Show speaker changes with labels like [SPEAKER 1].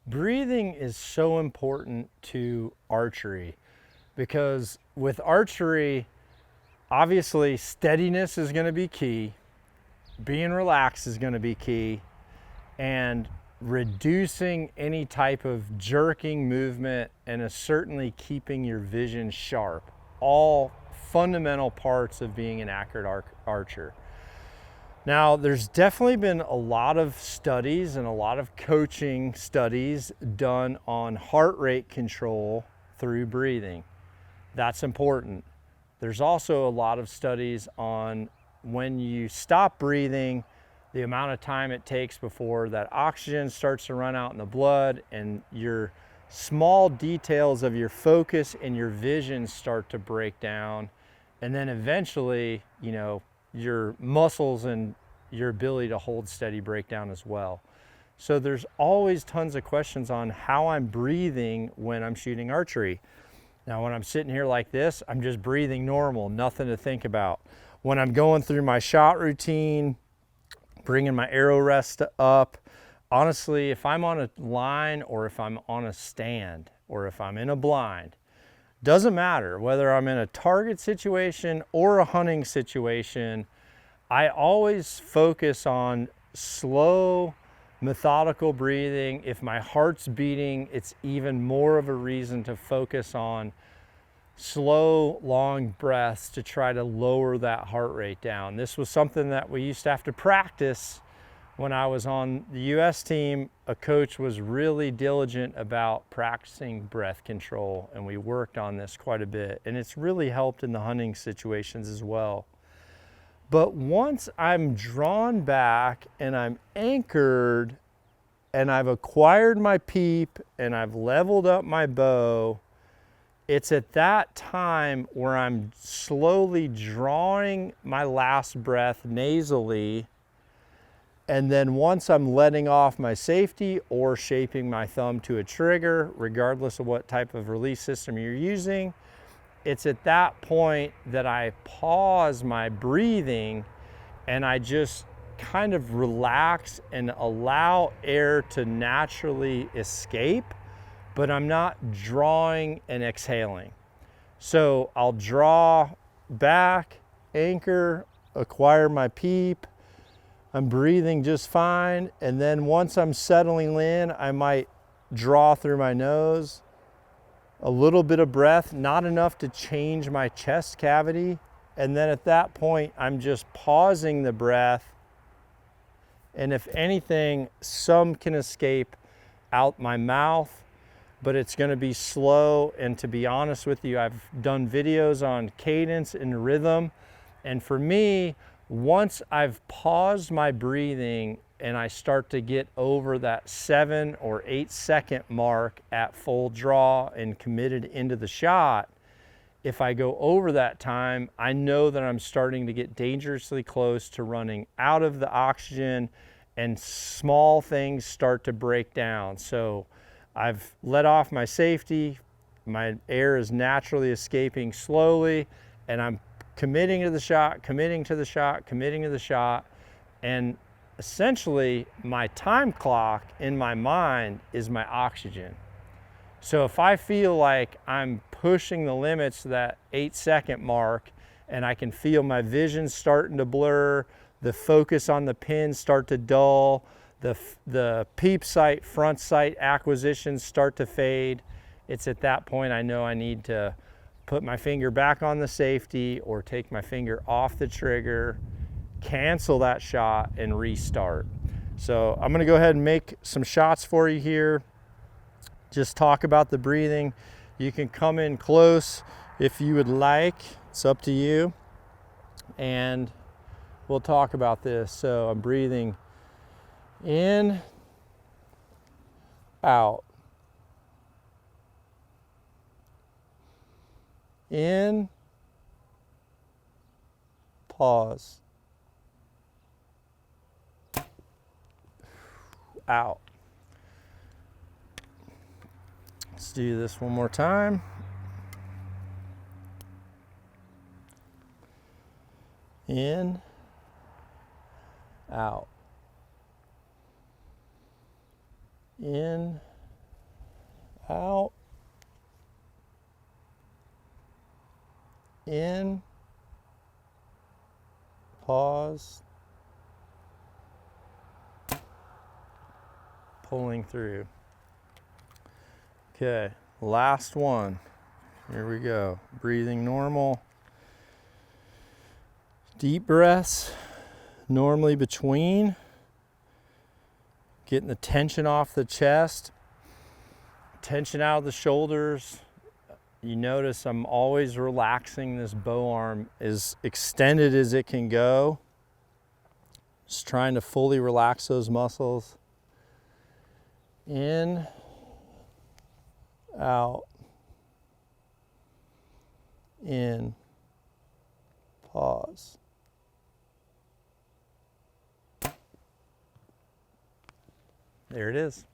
[SPEAKER 1] Breathing is so important to archery because with archery, obviously steadiness is going to be key, being relaxed is going to be key, and reducing any type of jerking movement and certainly keeping your vision sharp. All fundamental parts of being an accurate archer. Now, there's definitely been a lot of studies and a lot of coaching studies done on heart rate control through breathing. That's important. There's also a lot of studies on when you stop breathing, the amount of time it takes before that oxygen starts to run out in the blood and your small details of your focus and your vision start to break down. And then eventually, your muscles and your ability to hold steady break down as well. So there's always tons of questions on how I'm breathing when I'm shooting archery. Now, when I'm sitting here like this, I'm just breathing normal, nothing to think about. When I'm going through my shot routine, bringing my arrow rest up, honestly, if I'm on a line or if I'm on a stand or if I'm in a blind, doesn't matter whether I'm in a target situation or a hunting situation, I always focus on slow, methodical breathing. If my heart's beating, it's even more of a reason to focus on slow, long breaths to try to lower that heart rate down. This was something that we used to have to practice. When I was on the US team, a coach was really diligent about practicing breath control, and we worked on this quite a bit, and it's really helped in the hunting situations as well. But once I'm drawn back and I'm anchored and I've acquired my peep and I've leveled up my bow, it's at that time where I'm slowly drawing my last breath nasally. And then once I'm letting off my safety or shaping my thumb to a trigger, regardless of what type of release system you're using, it's at that point that I pause my breathing and I just kind of relax and allow air to naturally escape, but I'm not drawing and exhaling. So I'll draw back, anchor, acquire my peep, I'm breathing just fine, and then once I'm settling in, I might draw through my nose, a little bit of breath, not enough to change my chest cavity, and then at that point, I'm just pausing the breath, and if anything, some can escape out my mouth, but it's gonna be slow, and to be honest with you, I've done videos on cadence and rhythm, and for me, once I've paused my breathing and I start to get over that 7 or 8 second mark at full draw and committed into the shot, if I go over that time, I know that I'm starting to get dangerously close to running out of the oxygen and small things start to break down. So I've let off my safety, my air is naturally escaping slowly, and I'm committing to the shot, committing to the shot, committing to the shot, and essentially my time clock in my mind is my oxygen. So if I feel like I'm pushing the limits to that 8 second mark and I can feel my vision starting to blur, the focus on the pin start to dull, the peep sight, front sight acquisitions start to fade, it's at that point I know I need to put my finger back on the safety or take my finger off the trigger, cancel that shot and restart. So I'm gonna go ahead and make some shots for you here. Just talk about the breathing. You can come in close if you would like, it's up to you. And we'll talk about this. So I'm breathing in, out. In, pause, out. Let's do this one more time. In, out. In, out, in, pause, pulling through. Okay, last one. Here we go. Breathing normal. Deep breaths, normally between. Getting the tension off the chest, tension out of the shoulders. You notice I'm always relaxing this bow arm as extended as it can go. Just trying to fully relax those muscles. In, out, in, pause. There it is.